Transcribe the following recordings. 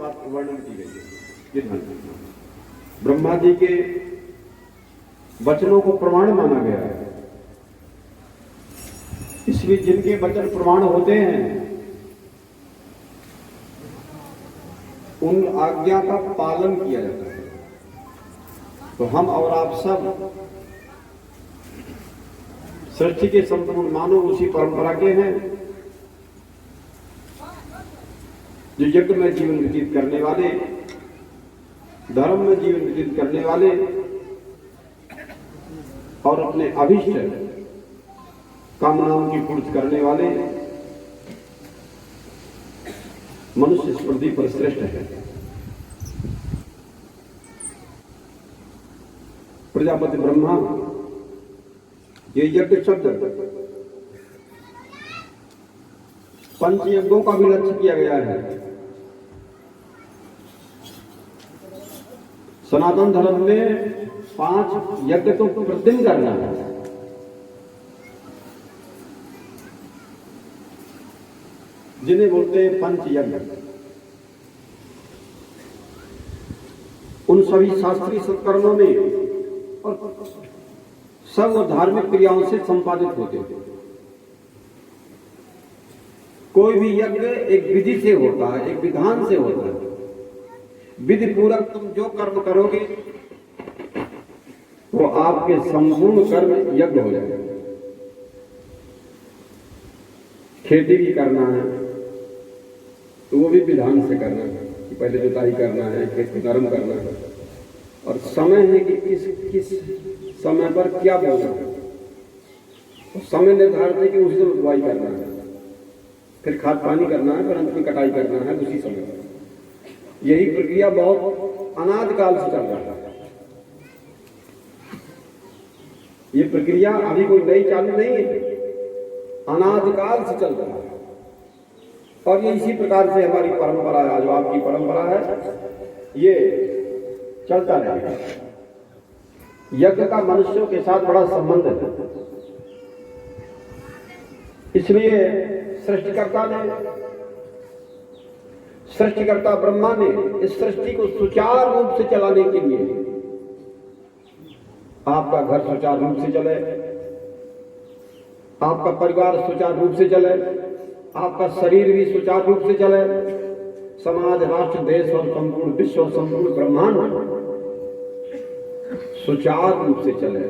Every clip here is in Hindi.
बात वर्णन की गई है। ब्रह्मा जी के वचनों को प्रमाण माना गया है, इसलिए जिनके वचन प्रमाण होते हैं उन आज्ञा का पालन किया जाता है। तो हम और आप सब सृष्टि के संपूर्ण मानव उसी परंपरा के हैं जो यज्ञ में जीवन व्यतीत करने वाले, धर्म में जीवन व्यतीत करने वाले और अपने अभिष्ट कामनाओं की पूर्ति करने वाले मनुष्य इस पृथ्वी पर श्रेष्ठ है। प्रजापति ब्रह्मा, ये यज्ञ शब्द पंच यज्ञों का भी लक्ष्य किया गया है। सनातन धर्म में 5 यज्ञ तो प्रतिदिन करना है। जिन्हें बोलते हैं पंच यज्ञ, उन सभी शास्त्रीय सत्कर्मों में और सब धार्मिक क्रियाओं से संपादित होते हैं। कोई भी यज्ञ एक विधि से होता है, एक विधान से होता है। विधि पूर्वक तुम जो कर्म करोगे वो आपके संपूर्ण कर्म यज्ञ हो जाएगा। खेती भी करना है तो वो भी विधान से करना है कि पहले जुताई करना है, खेत को नरम करना है, और समय है कि किस समय पर क्या बोना है। तो समय निर्धारित है कि उसी समय बुआई करना है, फिर खाद पानी करना है, फिर अंत में कटाई करना है उसी समय। यही प्रक्रिया बहुत अनाद काल से चल रहा है। ये प्रक्रिया अभी कोई नई चालू नहीं है, अनाद काल से चल रहा है। और ये इसी प्रकार से हमारी परंपरा है, जो आपकी परंपरा है, ये चलता रहेगा। यज्ञ का मनुष्यों के साथ बड़ा संबंध है। इसलिए सृष्टिकर्ता ब्रह्मा ने इस सृष्टि को सुचारू रूप से चलाने के लिए, आपका घर सुचारू रूप से चले, आपका परिवार सुचारू रूप से चले, आपका शरीर भी सुचारू रूप से चले, समाज, राष्ट्र, देश और संपूर्ण विश्व और संपूर्ण ब्रह्मांड सुचारू रूप से चले।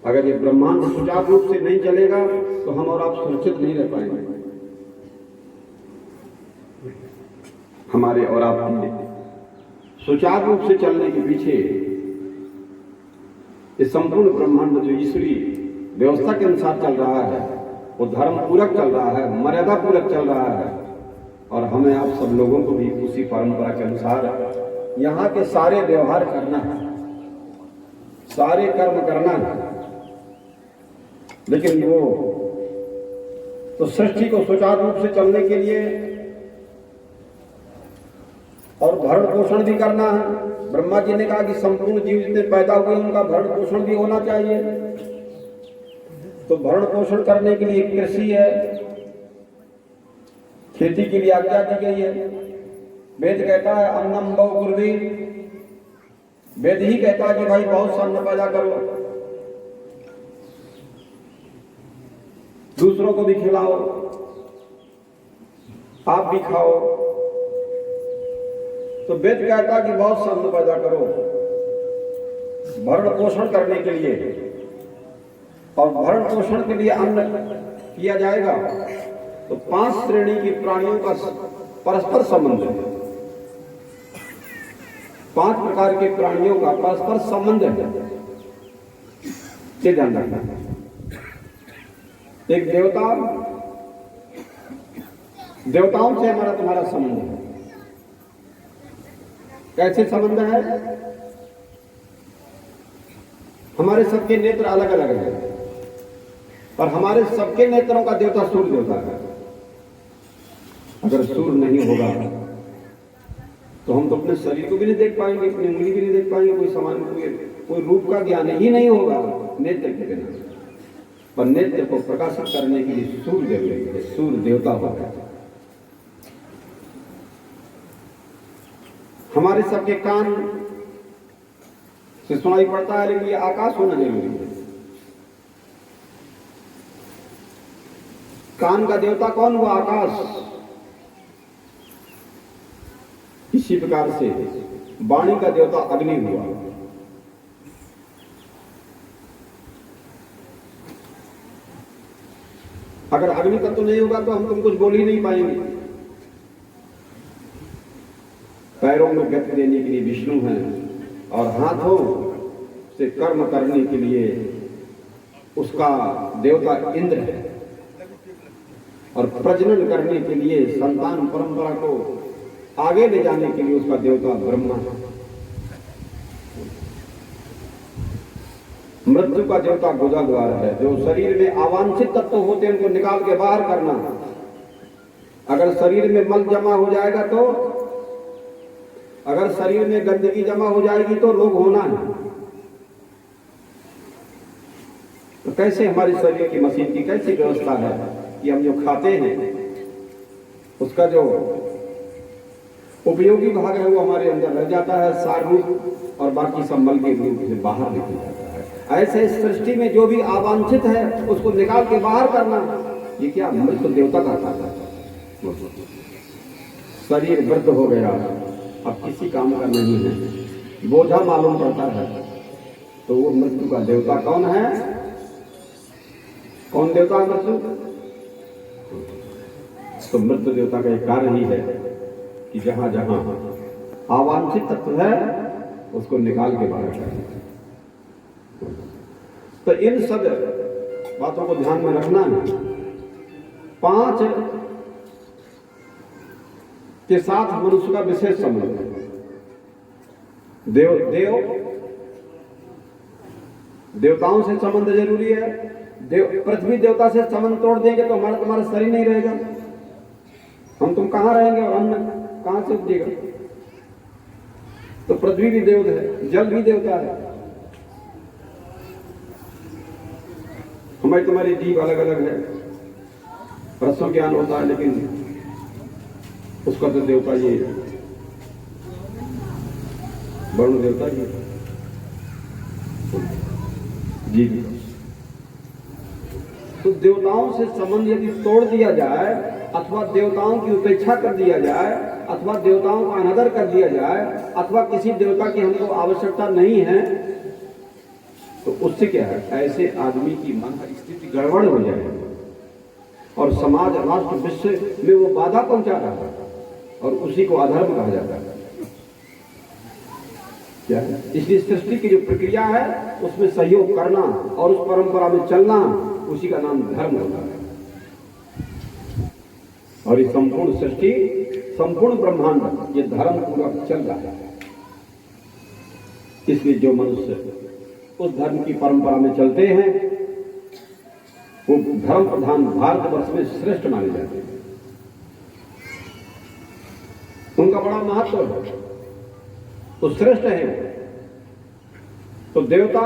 अगर ये ब्रह्मांड सुचारू रूप से नहीं चलेगा तो हम और आप सुरक्षित नहीं रह पाएंगे। हमारे और आपके सुचारू रूप से चलने के पीछे ये संपूर्ण ब्रह्मांड जो ईश्वरीय व्यवस्था के अनुसार चल रहा है, वो धर्म पूरक चल रहा है, मर्यादा पूरक चल रहा है। और हमें आप सब लोगों को भी उसी परंपरा के अनुसार यहाँ के सारे व्यवहार करना है, सारे कर्म करना है। लेकिन वो तो सृष्टि को सुचारू रूप से चलने के लिए और भरण पोषण भी करना है। ब्रह्मा जी ने कहा कि संपूर्ण जीव जितने पैदा हुए उनका भरण पोषण भी होना चाहिए। तो भरण पोषण करने के लिए कृषि है, खेती के लिए आज्ञा दी गई है। वेद कहता है अन्नम बहु कुर्वी, वेद ही कहता है कि भाई बहुत सा अन्न पैदा करो, दूसरों को भी खिलाओ, आप भी खाओ। तो वेद कहता है कि बहुत सा अन्न पैदा करो भरण पोषण करने के लिए। और भरण पोषण के लिए अन्न किया जाएगा तो 5 श्रेणी की प्राणियों का परस्पर संबंध है। 5 प्रकार के प्राणियों का परस्पर संबंध है, ये ध्यान रखना। एक देवताओं से हमारा तुम्हारा संबंध है। कैसे संबंध है? हमारे सबके नेत्र अलग अलग हैं और हमारे सबके नेत्रों का देवता सूर्य देवता है। अगर सूर्य नहीं होगा तो हम तो अपने शरीर को भी नहीं देख पाएंगे, अपनी उंगली भी नहीं देख पाएंगे, कोई सामान कोई रूप का ज्ञान ही नहीं होगा नेत्र के बिना। पर नेत्र को प्रकाशित करने के लिए सूर्य जरूरी है, सूर्य देवता होता है। हमारे सबके कान से सुनाई पड़ता है, लेकिन ये आकाश होना जरूरी है। कान का देवता कौन हुआ? आकाश। इसी प्रकार से वाणी का देवता अग्नि हुआ। अगर अग्नि तत्व तो नहीं होगा तो हम तुम कुछ बोल ही नहीं पाएंगे। पैरों में गति देने के लिए विष्णु हैं और हाथों से कर्म करने के लिए उसका देवता इंद्र है, और प्रजनन करने के लिए संतान परंपरा को आगे ले जाने के लिए उसका देवता ब्रह्मा है। मृत्यु का देवता गुदाद्वार है, जो शरीर में अवांछित तत्व होते हैं उनको निकाल के बाहर करना। अगर शरीर में मल जमा हो जाएगा तो, अगर शरीर में गंदगी जमा हो जाएगी तो रोग होना है। तो कैसे हमारे शरीर की मशीन की कैसी व्यवस्था है कि हम जो खाते हैं उसका जो उपयोगी भाग है वो हमारे अंदर रह जाता है, सार रूप, और बाकी सब मल के रूप से बाहर निकल जाता है। ऐसे सृष्टि में जो भी अवांछित है उसको निकाल के बाहर करना, ये क्या मृत्यु देवता का खाता है। शरीर वृद्ध हो गया, अब किसी काम का नहीं है, बोझा मालूम पड़ता है, तो वो मृत्यु का देवता कौन है? कौन देवता है मृत्यु? तो मृत्यु देवता का एक कार्य ही है कि जहां जहां अवांछित तत्व है उसको निकाल के बाहर करना। तो इन सब बातों को ध्यान में रखना है। 5 के साथ मनुष्य का विशेष संबंध है। देवताओं से संबंध जरूरी है। पृथ्वी देवता से संबंध तोड़ देंगे तो हमारा तुम्हारा शरीर नहीं रहेगा, हम तुम कहां रहेंगे और अन्न कहां से उपजेगा। तो पृथ्वी भी देवता है, जल भी देवता है। हमारी तुम्हारी जीव अलग अलग है, रसों ज्ञान होता है, लेकिन उसका तो देवता ये वरुण देवता जी। तो देवताओं से संबंध यदि तोड़ दिया जाए, अथवा देवताओं की उपेक्षा कर दिया जाए, अथवा देवताओं का अनादर कर दिया जाए, अथवा किसी देवता की हमको आवश्यकता नहीं है, तो उससे क्या है, ऐसे आदमी की मन की स्थिति गड़बड़ हो जाए और समाज, राष्ट्र, विश्व में वो बाधा पहुंचा रहा है, और उसी को अधर्म कहा जाता है। क्या है? इसलिए सृष्टि की जो प्रक्रिया है उसमें सहयोग करना और उस परंपरा में चलना, उसी का नाम धर्म होता है। और ये संपूर्ण सृष्टि, संपूर्ण ब्रह्मांड, ये धर्म पूरा चल रहा है। इसलिए जो मनुष्य उस धर्म की परंपरा में चलते हैं वो धर्म प्रधान भारतवर्ष में श्रेष्ठ माने जाते हैं। उनका बड़ा महत्व है, तो श्रेष्ठ है। तो देवता,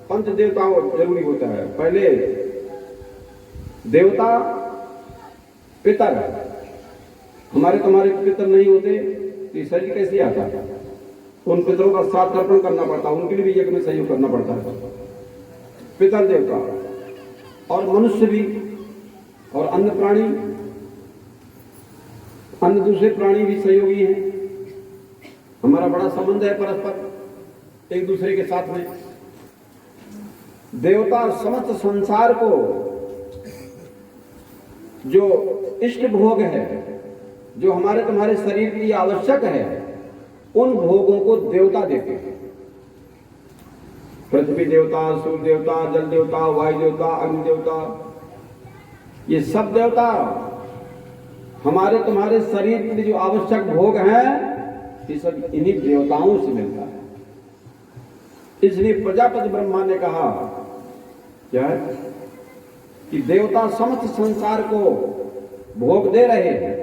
पंच देवता जरूरी होता है। पहले देवता पितर, हमारे तुम्हारे पितर नहीं होते तो ये शरीर कैसे आता है? तो उन पितरों का साथ तर्पण करना पड़ता है, उनके लिए भी यज्ञ में सहयोग करना पड़ता है। पितर देवता, और मनुष्य भी, और अन्य प्राणी, अन्य दूसरे प्राणी भी सहयोगी हैं। हमारा बड़ा संबंध है परस्पर एक दूसरे के साथ में। देवता समस्त संसार को जो इष्ट भोग है, जो हमारे तुम्हारे शरीर के लिए आवश्यक है, उन भोगों को देवता देते हैं। पृथ्वी देवता, सूर्य देवता, जल देवता, वायु देवता, अग्नि देवता, ये सब देवता हमारे तुम्हारे शरीर के लिए जो आवश्यक भोग हैं, ये सब इन्हीं देवताओं से मिलता है। इसलिए प्रजापति ब्रह्मा ने कहा क्या है कि देवता समस्त संसार को भोग दे रहे हैं।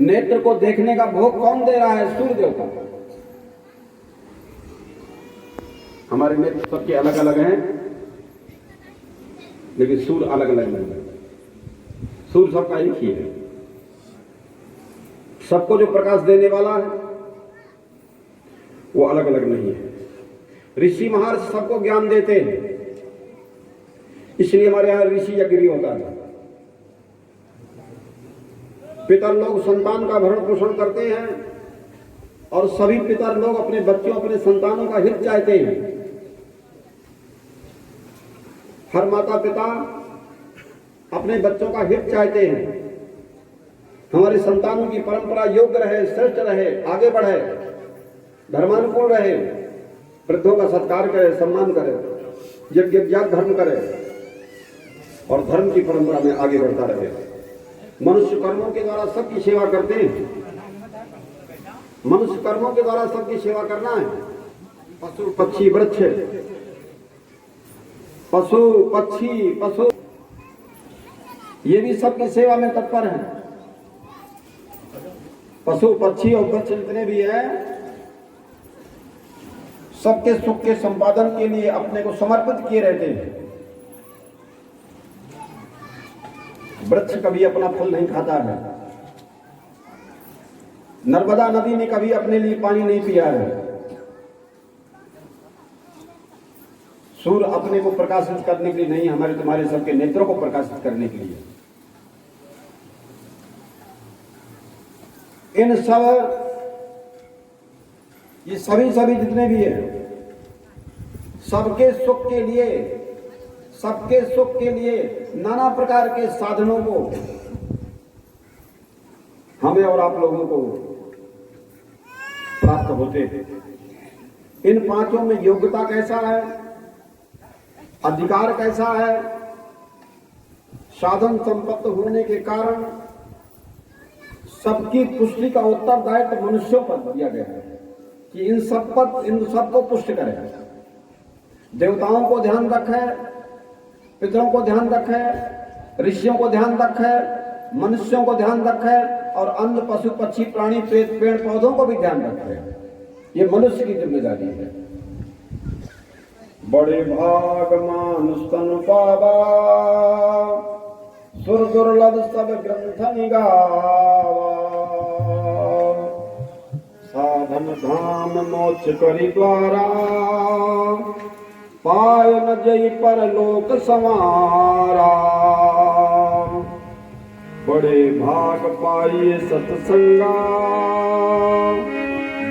नेत्र को देखने का भोग कौन दे रहा है? सूर्य देवता। हमारे नेत्र सबके अलग अलग हैं, लेकिन सूर्य अलग अलग नहीं है। सूर्य सबका एक ही है। सबको जो प्रकाश देने वाला है वो अलग अलग नहीं है। ऋषि महर्षि सबको ज्ञान देते हैं, इसलिए हमारे यहां ऋषि यज्ञ भी होता है। पितर लोग संतान का भरण पोषण करते हैं और सभी पितर लोग अपने बच्चों, अपने संतानों का हित चाहते हैं। हर माता पिता अपने बच्चों का हित चाहते हैं, हमारे संतानों की परंपरा योग्य रहे, श्रेष्ठ रहे, आगे बढ़े, धर्मानुकूल रहे, वृद्धों का सत्कार करे, सम्मान करे, यज्ञ धर्म करे और धर्म की परंपरा में आगे बढ़ता रहे। मनुष्य कर्मों के द्वारा सबकी सेवा करते हैं, मनुष्य कर्मों के द्वारा सबकी सेवा करना है। पशु पक्षी वृक्ष, पशु पक्षी पशु ये भी सबकी सेवा में तत्पर हैं। पशु पक्षी और वृक्ष जितने भी हैं सबके सुख के संपादन के लिए अपने को समर्पित किए रहते हैं। वृक्ष कभी अपना फल नहीं खाता है, नर्मदा नदी ने कभी अपने लिए पानी नहीं पिया है, सूर्य अपने को प्रकाशित करने के लिए नहीं, हमारे तुम्हारे सबके नेत्रों को प्रकाशित करने के लिए। इन सब ये सभी जितने भी हैं सबके सुख के लिए, सबके सुख के लिए नाना प्रकार के साधनों को हमें और आप लोगों को प्राप्त होते हैं। इन पांचों में योग्यता कैसा है, अधिकार कैसा है, साधन संपत्ति होने के कारण सबकी पुष्टि का उत्तरदायित्व मनुष्यों पर दिया गया है कि इन सबको पुष्ट करें। देवताओं को ध्यान रखे, पितरों को ध्यान रखे, ऋषियों को ध्यान रखे, मनुष्यों को ध्यान रखे और अन्य पशु पक्षी प्राणी पेड़ पौधों को भी ध्यान रखे। ये मनुष्य की जिम्मेदारी है। बड़े भाग मानुष तन पावा, सुर दुर्लभ सब ग्रंथ निगावा, साधन धाम मोक्ष करि द्वारा, पाय न जई परलोक समारा। बड़े भाग पाइए सत्संगा,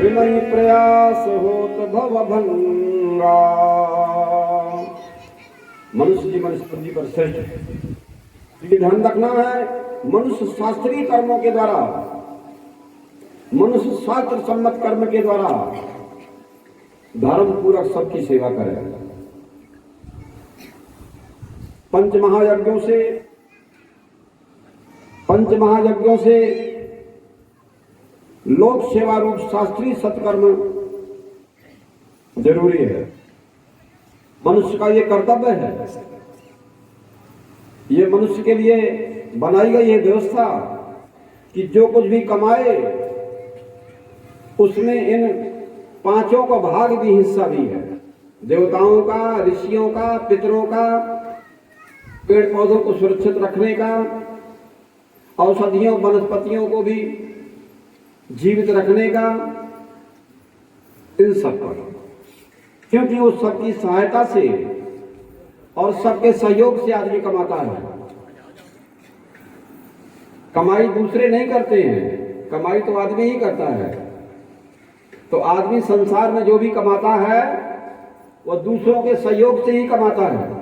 विनय प्रयास होत भव भंगा। मनुष्य जी वनस्पति पर श्रेष्ठ ध्यान रखना है। मनुष्य शास्त्रीय कर्मों के द्वारा, मनुष्य शास्त्र सम्मत कर्म के द्वारा धर्म पूर्वक सबकी सेवा करे। पंचमहायज्ञों से लोक सेवा रूप शास्त्रीय सत्कर्म जरूरी है। मनुष्य का ये कर्तव्य है, ये मनुष्य के लिए बनाई गई है व्यवस्था कि जो कुछ भी कमाए उसमें इन पांचों का भाग भी हिस्सा भी है। देवताओं का, ऋषियों का, पितरों का, पेड़ पौधों को सुरक्षित रखने का, औषधियों वनस्पतियों को भी जीवित रखने का, इन सब पर, क्योंकि उस सबकी सहायता से और सबके सहयोग से आदमी कमाता है। कमाई दूसरे नहीं करते हैं, कमाई तो आदमी ही करता है। तो आदमी संसार में जो भी कमाता है वह दूसरों के सहयोग से ही कमाता है।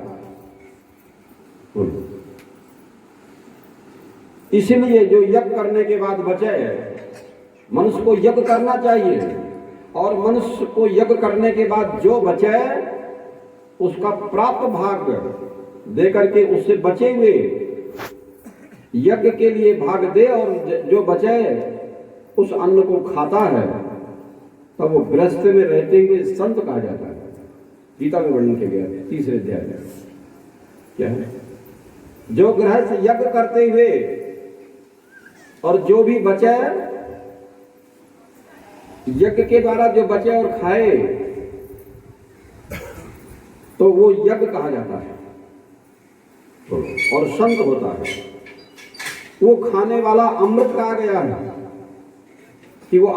इसीलिए जो यज्ञ करने के बाद बचे, मनुष्य को यज्ञ करना चाहिए और मनुष्य को यज्ञ करने के बाद जो बचे उसका प्राप्त भाग देकर के उससे बचे हुए यज्ञ के लिए भाग दे और जो बचे उस अन्न को खाता है तब वो गृहस्थ में रहते हुए संत कहा जाता है। गीता में वर्णन किया गया है 3 अध्याय में। क्या है? जो गृहस्थ यज्ञ करते हुए और जो भी बचे, यज्ञ के द्वारा जो बचे और खाए तो वो यज्ञ कहा जाता है और संत होता है। वो खाने वाला अमृत कहा गया है। कि वो